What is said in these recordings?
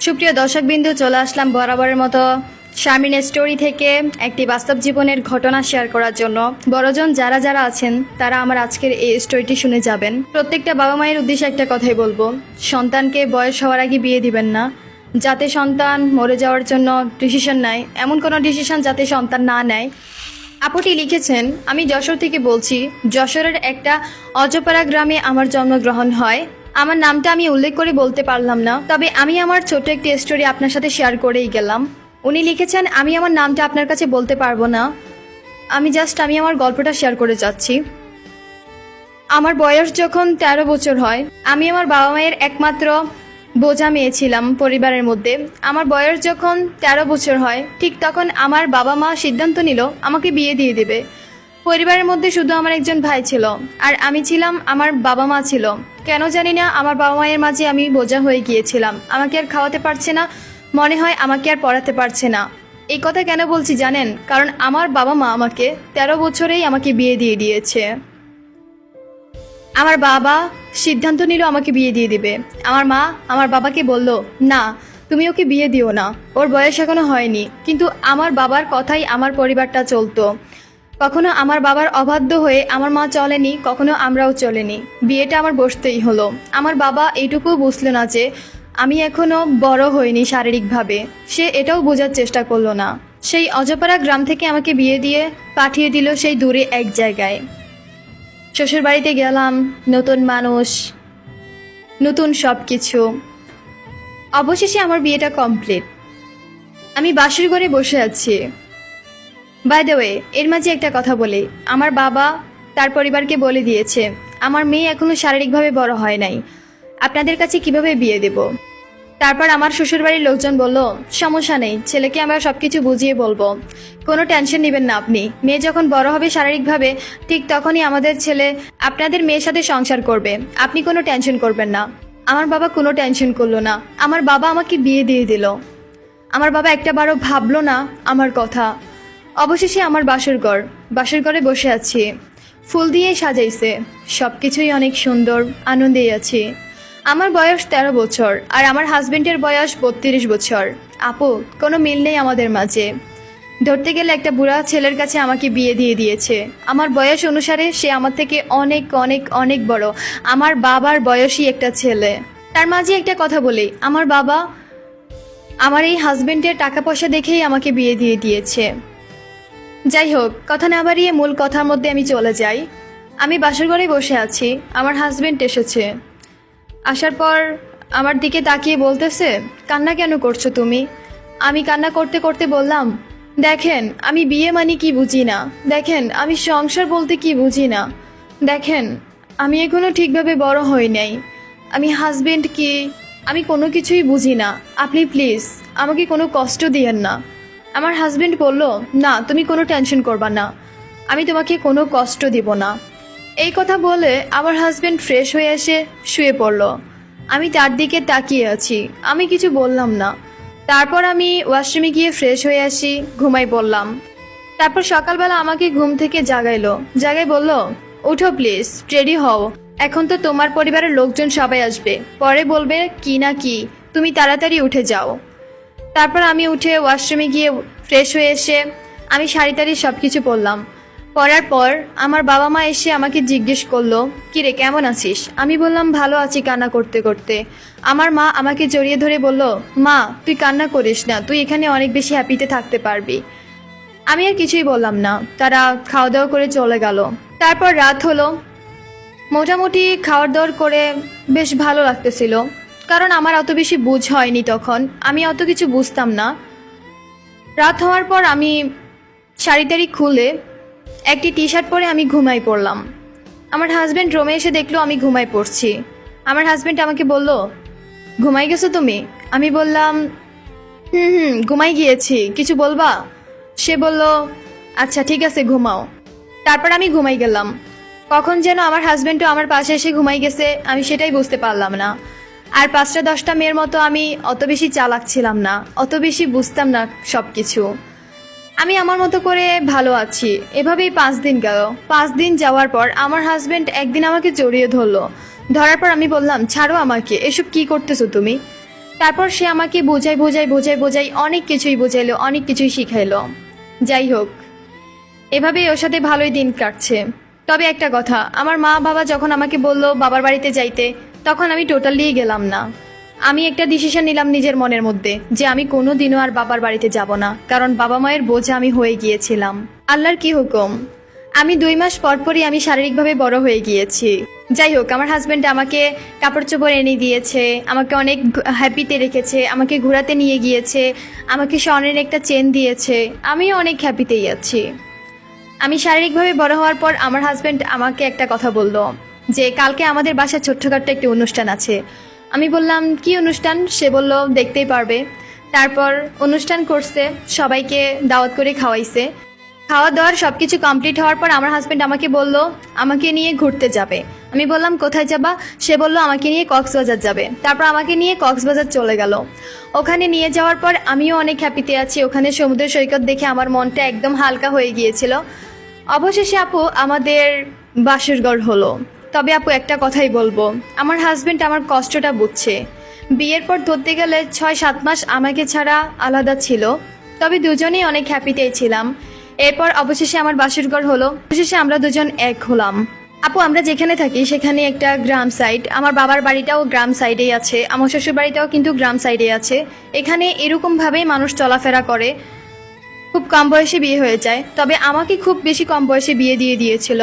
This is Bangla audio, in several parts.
সুপ্রিয় দর্শকবিন্দু, চলে আসলাম বরাবরের মতো শারমিনের স্টোরি থেকে একটি বাস্তব জীবনের ঘটনা শেয়ার করার জন্য। বড়জন যারা যারা আছেন তারা আমার আজকের এই স্টোরিটি শুনে যাবেন। প্রত্যেকটা বাবা মায়ের উদ্দেশ্যে একটা কথাই বলবো, সন্তানকে বয়স হওয়ার আগে বিয়ে দিবেন না, যাতে সন্তান মরে যাওয়ার জন্য ডিসিশন নেয়, এমন কোনো ডিসিশন যাতে সন্তান না নেয়। আপুটি লিখেছেন, আমি যশোর থেকে বলছি। যশোরের একটা অজপাড়া গ্রামে আমার জন্মগ্রহণ হয়। আমার নামটা আমি উল্লেখ করে বলতে পারলাম না, তবে আমি আমার ছোট একটি স্টোরি আপনার সাথে শেয়ার করেই গেলাম। উনি লিখেছেন, আমি আমার নামটা আপনার কাছে বলতে পারবো না, আমি আমার গল্পটা শেয়ার করে যাচ্ছি। আমার বয়স যখন 13 বছর হয়, আমি আমার বাবা মায়ের একমাত্র বোঝা মেয়ে ছিলাম পরিবারের মধ্যে। আমার বয়স যখন 13 বছর হয়, ঠিক তখন আমার বাবা মা সিদ্ধান্ত নিল আমাকে বিয়ে দিয়ে দেবে। পরিবারের মধ্যে শুধু আমার একজন ভাই ছিল, আর আমি ছিলাম, আমার বাবা মা ছিল। কেন জানি না আমার বাবা মায়ের মাঝে আমি বোঝা হয়ে গিয়েছিলাম। আমাকে আর খাওয়াতে পারছে না, মনে হয় আমাকে আর পড়াতে পারছে না। এই কথা কেন বলছি জানেন? কারণ আমার বাবা মা আমাকে 13 বছরেই আমাকে বিয়ে দিয়ে দিয়েছে। আমার বাবা সিদ্ধান্ত নিল আমাকে বিয়ে দিয়ে দিবে। আমার মা আমার বাবাকে বলল, না তুমি ওকে বিয়ে দিও না, ওর বয়স এখনো হয়নি। কিন্তু আমার বাবার কথাই আমার পরিবারটা চলতো। কখনো আমার বাবার অবাধ্য হয়ে আমার মা চলেনি, কখনো আমরাও চলেনি। বিয়েটা আমার বসতেই হলো। আমার বাবা এইটুকু বুঝলো না যে আমি এখনো বড় হইনি শারীরিকভাবে। সে এটাও বোঝার চেষ্টা করলো না। সেই অজপাড়া গ্রাম থেকে আমাকে বিয়ে দিয়ে পাঠিয়ে দিল সেই দূরে এক জায়গায়। শ্বশুর বাড়িতে গেলাম, নতুন মানুষ, নতুন সব কিছু। অবশেষে আমার বিয়েটা কমপ্লিট। আমি বাসর ঘরে বসে আছি। বাই দ্য ওয়ে, এর মাঝে একটা কথা বলি, আমার বাবা তার পরিবারকে বলে দিয়েছে আমার মেয়ে এখনো শারীরিকভাবে বড় হয় নাই, আপনাদের কাছে কিভাবে বিয়ে দেব। তারপর আমার শ্বশুরবাড়ির লোকজন বলল, সমস্যা নেই, ছেলেকে আমরা সবকিছু বুঝিয়ে বলবো, কোনো টেনশন নেবেন না আপনি। মেয়ে যখন বড় হবে শারীরিকভাবে, ঠিক তখনই আমাদের ছেলে আপনাদের মেয়ের সাথে সংসার করবে, আপনি কোনো টেনশন করবেন না। আমার বাবা কোনো টেনশন করলো না, আমার বাবা আমাকে বিয়ে দিয়ে দিল। আমার বাবা একটাবারও ভাবলো না আমার কথা। অবশেষে আমার বাসর ঘরে বসে আছি, ফুল দিয়ে সাজাইছে, সব কিছুই অনেক সুন্দর, আনন্দেই আছি। আমার বয়স 13 বছর আর আমার হাজবেন্ডের বয়স 32 বছর। আপু, কোনো মিল নেই আমাদের মাঝে। ধরতে গেলে একটা বুড়া ছেলের কাছে আমাকে বিয়ে দিয়ে দিয়েছে। আমার বয়স অনুসারে সে আমার থেকে অনেক অনেক অনেক বড়। আমার বাবার বয়সী একটা ছেলে। তার মাঝে একটা কথা বলি, আমার বাবা আমার এই হাজবেন্ডের টাকা পয়সা দেখেই আমাকে বিয়ে দিয়ে দিয়েছে। যাই হোক, কথা না বাড়িয়ে মূল কথার মধ্যে আমি চলে যাই। আমি বাসর ঘরে বসে আছি, আমার হাজবেন্ড এসেছে। আসার পর আমার দিকে তাকিয়ে বলতেছে, কান্না কেন করছো তুমি? আমি কান্না করতে করতে বললাম, দেখেন আমি বিয়ে মানে কি বুঝি না, দেখেন আমি সংসার বলতে কি বুঝি না, দেখেন আমি এখনো ঠিকভাবে বড় হই নাই, আমি হাজবেন্ড কি, আমি কোনো কিছুই বুঝি না। আপনি প্লিজ আমাকে কোনো কষ্ট দিয়েন না। আমার হাজবেন্ড বলল, না তুমি কোনো টেনশন করবা না, আমি তোমাকে কোনো কষ্ট দিব না। এই কথা বলে আমার হাজবেন্ড ফ্রেশ হয়ে এসে শুয়ে পড়ল। আমি তার দিকে তাকিয়ে আছি, আমি কিছু বললাম না। তারপর আমি ওয়াশরুমে গিয়ে ফ্রেশ হয়ে আসি, ঘুমাই পড়লাম। তারপর সকালবেলা আমাকে ঘুম থেকে জাগাই বলল, উঠো প্লিজ, রেডি হও, এখন তো তোমার পরিবারের লোকজন সবাই আসবে, পরে বলবে কি না কি, তুমি তাড়াতাড়ি উঠে যাও। তারপর আমি উঠে ওয়াশরুমে গিয়ে ফ্রেশ হয়ে এসে আমি শাড়ি টাড়ি সব কিছু পরলাম। পরার পর আমার বাবা মা এসে আমাকে জিজ্ঞেস করলো, কিরে কেমন আছিস? আমি বললাম ভালো আছি কান্না করতে করতে। আমার মা আমাকে জড়িয়ে ধরে বলল, মা তুই কান্না করিস না, তুই এখানে অনেক বেশি হ্যাপিতে থাকতে পারবি। আমি আর কিছুই বললাম না, তারা খাওয়া দাওয়া করে চলে গেল। তারপর রাত হলো। মোটামুটি খাওয়ার দাওয়ার করে বেশ ভালো লাগতেছিল, কারণ আমার অত বেশি বুঝ হয়নি তখন, আমি অত কিছু বুঝতাম না। রাত হওয়ার পর আমি শাড়ি টাড়ি খুলে একটি টি শার্ট পরে আমি ঘুমাই পড়লাম। আমার হাজব্যান্ড রুমে এসে দেখলো আমি ঘুমাই পড়ছি। আমার হাজব্যান্ড আমাকে বলল, ঘুমাই গেছো তুমি? আমি বললাম, ঘুমাই গিয়েছি, কিছু বলবা? সে বলল, আচ্ছা ঠিক আছে ঘুমাও। তারপর আমি ঘুমাই গেলাম। কখন যেন আমার হাজব্যান্ডও আমার পাশে এসে ঘুমাই গেছে, আমি সেটাই বুঝতে পারলাম না। আর 5টা-10টা মেয়ের মতো আমি অত বেশি চালাক ছিলাম না, অত বেশি বুঝতাম না সব কিছু। আমি আমার মতো করে ভালো আছি। এভাবেই 5 দিন গেল। 5 দিন যাওয়ার পর আমার হাজব্যান্ড একদিন আমাকে জড়িয়ে ধরলো। ধরার পর আমি বললাম, ছাড়ো আমাকে, এসব কি করতেছো তুমি? তারপর সে আমাকে বোঝাই অনেক কিছুই বোঝাইলো, অনেক কিছুই শিখাইলো। যাই হোক, এভাবেই ওর সাথে ভালোই দিন কাটছে। তবে একটা কথা, আমার মা বাবা যখন আমাকে বললো বাবার বাড়িতে যাইতে, তখন আমি টোটালি গেলাম না। আমি একটা ডিসিশন নিলাম নিজের মনের মধ্যে যে আমি কোনো দিনও আর বাবার বাড়িতে যাব না, কারণ বাবা মায়ের বোঝা আমি হয়ে গিয়েছিলাম। আল্লাহর কি হুকুম, আমি 2 মাস পরপরই আমি শারীরিকভাবে বড় হয়ে গিয়েছি। যাই হোক, আমার হাজব্যান্ড আমাকে কাপড় চোপড় এনে দিয়েছে, আমাকে অনেক হ্যাপিতে রেখেছে, আমাকে ঘোরাতে নিয়ে গিয়েছে, আমাকে স্বর্ণের একটা চেন দিয়েছে, আমিও অনেক হ্যাপিতেই আছি। আমি শারীরিকভাবে বড় হওয়ার পর আমার হাজব্যান্ড আমাকে একটা কথা বললো যে কালকে আমাদের বাসায় ছোট্টখাট্ট একটি অনুষ্ঠান আছে। আমি বললাম কি অনুষ্ঠান? সে বলল দেখতেই পারবে। তারপর অনুষ্ঠান করছে, সবাইকে দাওয়াত করে খাওয়াইছে। খাওয়া দাওয়ার সব কিছু কমপ্লিট হওয়ার পর আমার হাজব্যান্ড আমাকে বলল আমাকে নিয়ে ঘুরতে যাবে। আমি বললাম কোথায় যাবা? সে বলল আমাকে নিয়ে কক্সবাজার যাবে। তারপর আমাকে নিয়ে কক্সবাজার চলে গেল। ওখানে নিয়ে যাওয়ার পর আমিও অনেক হ্যাপিতে আছি। ওখানে সমুদ্র সৈকত দেখে আমার মনটা একদম হালকা হয়ে গিয়েছিল। অবশেষে আপু আমাদের বাসরঘর হলো। তবে আপু একটা কথাই বলবো, আমার হাজব্যান্ড আমার কষ্টটা বুঝছে। বিয়ের পর ধরতে গেলে 6-7 মাস আমাকে ছাড়া আলাদা ছিল, তবে দুজনেই অনেক হ্যাপিতেই ছিলাম। এরপর অবশেষে আমার বাসরঘর হলো, অবশেষে আমরা দুজন এক হলাম। আপু আমরা যেখানে থাকি সেখানে একটা গ্রাম সাইড, আমার বাবার বাড়িটাও গ্রাম সাইডেই আছে, আমার শ্বশুর বাড়িটাও কিন্তু গ্রাম সাইডে আছে। এখানে এরকমভাবেই মানুষ চলাফেরা করে। খুব কম বয়সে বিয়ে হয়ে যায়, তবে আমাকে খুব বেশি কম বয়সে বিয়ে দিয়ে দিয়েছিল।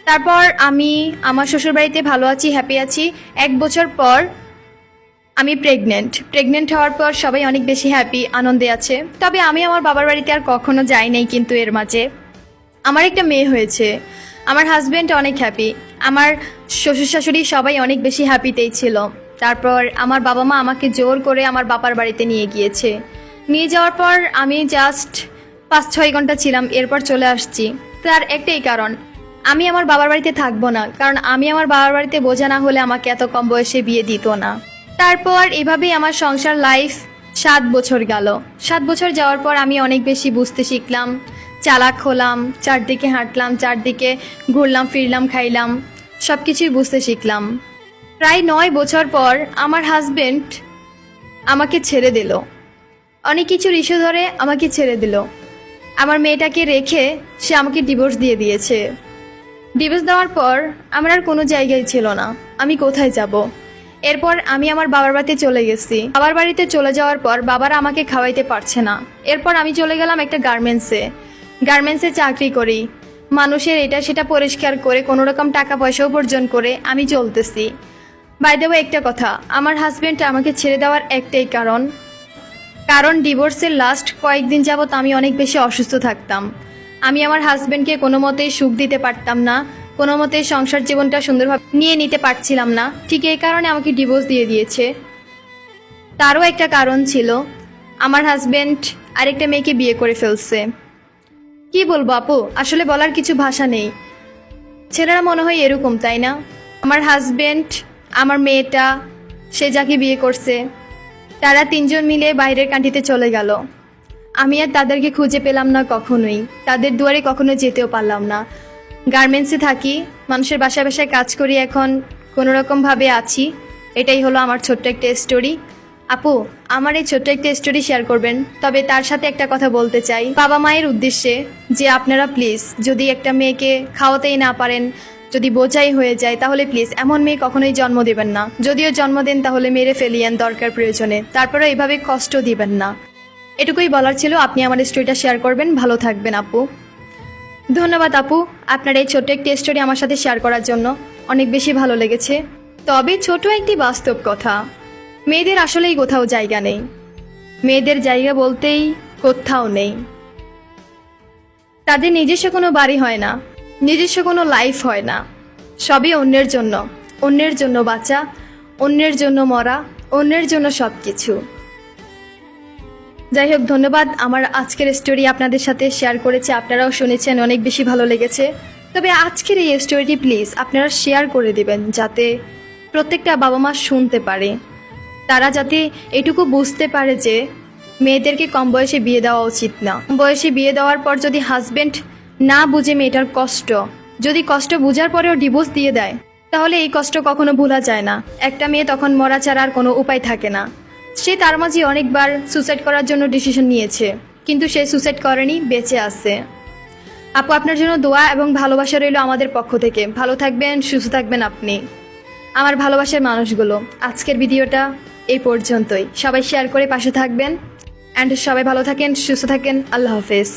তারপর আমি আমার শ্বশুরবাড়িতে ভালো আছি, হ্যাপি আছি। 1 বছর পর আমি প্রেগনেন্ট হওয়ার পর সবাই অনেক বেশি হ্যাপি, আনন্দে আছে। তবে আমি আমার বাবার বাড়িতে আর কখনো যাই নাই, কিন্তু এর মাঝে আমার একটা মেয়ে হয়েছে। আমার হাজব্যান্ড অনেক হ্যাপি, আমার শ্বশুর শাশুড়ি সবাই অনেক বেশি হ্যাপিতেই ছিল। তারপর আমার বাবা মা আমাকে জোর করে আমার বাবার বাড়িতে নিয়ে গিয়েছে। নিয়ে যাওয়ার পর আমি জাস্ট 5-6 ঘন্টা ছিলাম, এরপর চলে আসছি। তার একটাই কারণ, আমি আমার বাবার বাড়িতে থাকবো না, কারণ আমি আমার বাবার বাড়িতে বোঝা না হলে আমাকে এত কম বয়সে বিয়ে দিত না। তারপর এভাবেই আমার সংসার লাইফ 7 বছর গেল। 7 বছর যাওয়ার পর আমি অনেক বেশি বুঝতে শিখলাম, চালাক হলাম, চারদিকে হাঁটলাম, চারদিকে ঘুরলাম ফিরলাম, খাইলাম, সব কিছুই বুঝতে শিখলাম। প্রায় 9 বছর পর আমার হাজবেন্ড আমাকে ছেড়ে দিল। অনেক কিছুর ইস্যু ধরে আমাকে ছেড়ে দিল। আমার মেয়েটাকে রেখে সে আমাকে ডিভোর্স দিয়ে দিয়েছে। ডিভোর্স দেওয়ার পর আমার আর কোনো জায়গায় ছিল না, আমি কোথায় যাব। এরপর আমি আমার বাবার বাড়িতে চলে গেছি। বাবার বাড়িতে চলে যাওয়ার পর বাবারা আমাকে খাওয়াইতে পারছে না। এরপর আমি চলে গেলাম একটা গার্মেন্টসে চাকরি করি। মানুষের এটা সেটা পরিষ্কার করে কোনো রকম টাকা পয়সা উপার্জন করে আমি চলতেছি। বাই দ্য ওয়ে একটা কথা, আমার হাজবেন্ড আমাকে ছেড়ে দেওয়ার একটাই কারণ ডিভোর্সের লাস্ট কয়েকদিন যাবত আমি অনেক বেশি অসুস্থ থাকতাম। আমি আমার হাজবেন্ডকে কোনো মতেই সুখ দিতে পারতাম না, কোনো মতে সংসার জীবনটা সুন্দরভাবে নিয়ে নিতে পারছিলাম না। ঠিক এই কারণে আমাকে ডিভোর্স দিয়ে দিয়েছে। তারও একটা কারণ ছিল, আমার হাজবেন্ড আরেকটা মেয়েকে বিয়ে করে ফেলছে। কি বলবো আপু, আসলে বলার কিছু ভাষা নেই। ছেলেরা মনে হয় এরকম, তাই না? আমার হাজবেন্ড, আমার মেয়েটা, সে যাকে বিয়ে করছে, তারা 3 জন মিলে বাইরের কান্ট্রিতে চলে গেল। আমি আর তাদেরকে খুঁজে পেলাম না কখনোই, তাদের দুয়ারে কখনো যেতেও পারলাম না। গার্মেন্টসে থাকি, মানুষের বাসায় বাসায় কাজ করি, এখন কোনোরকমভাবে আছি। এটাই হলো আমার ছোট্ট একটা স্টোরি। আপু আমার এই ছোট্ট একটা স্টোরি শেয়ার করবেন, তবে তার সাথে একটা কথা বলতে চাই বাবা মায়ের উদ্দেশ্যে, যে আপনারা প্লিজ যদি একটা মেয়েকে খাওয়াতেই না পারেন, যদি বোঝাই হয়ে যায়, তাহলে প্লিজ এমন মেয়ে কখনোই জন্ম দেবেন না। যদিও জন্ম দেন তাহলে মেরে ফেলিয়েন দরকার প্রয়োজনে, তারপরে এইভাবে কষ্ট দিবেন না। এটুকুই বলার ছিল। আপনি আমার স্টোরিটা শেয়ার করবেন। ভালো থাকবেন আপু। ধন্যবাদ আপু, আপনার এই ছোট্ট একটি স্টোরি আমার সাথে শেয়ার করার জন্য। অনেক বেশি ভালো লেগেছে। তবে ছোট একটি বাস্তব কথা, মেয়েদের আসলেই কোথাও জায়গা নেই। মেয়েদের জায়গা বলতেই কোথাও নেই। তাদের নিজস্ব কোনো বাড়ি হয় না, নিজস্ব কোনো লাইফ হয় না। সবই অন্যের জন্য, অন্যের জন্য বাঁচা, অন্যের জন্য মরা, অন্যের জন্য সব কিছু। যাই হোক, ধন্যবাদ। আমার আজকের স্টোরি আপনাদের সাথে শেয়ার করেছে, আপনারাও শুনেছেন, অনেক বেশি ভালো লেগেছে। তবে আজকের এই স্টোরিটি প্লিজ আপনারা শেয়ার করে দিবেন, যাতে প্রত্যেকটা বাবা মা শুনতে পারে, তারা যাতে এটুকু বুঝতে পারে যে মেয়েদেরকে কম বয়সে বিয়ে দেওয়া উচিত না। কম বয়সে বিয়ে দেওয়ার পর যদি হাজব্যান্ড না বুঝে মেয়েটার কষ্ট, যদি কষ্ট বোঝার পরেও ডিভোর্স দিয়ে দেয়, তাহলে এই কষ্ট কখনো ভোলা যায় না। একটা মেয়ে তখন মরা ছাড়া আর কোনো উপায় থাকে না। সে তার মাঝে অনেকবার সুসাইড করার জন্য ডিসিশন নিয়েছে, কিন্তু সে সুসাইড করেনি, বেঁচে আছে। আপু, আপনার জন্য দোয়া এবং ভালোবাসা রইল আমাদের পক্ষ থেকে। ভালো থাকবেন, সুস্থ থাকবেন আপনি, আমার ভালোবাসার মানুষগুলো। আজকের ভিডিওটা এই পর্যন্তই। সবাই শেয়ার করে পাশে থাকবেন, অ্যান্ড সবাই ভালো থাকেন, সুস্থ থাকেন। আল্লাহ হাফেজ।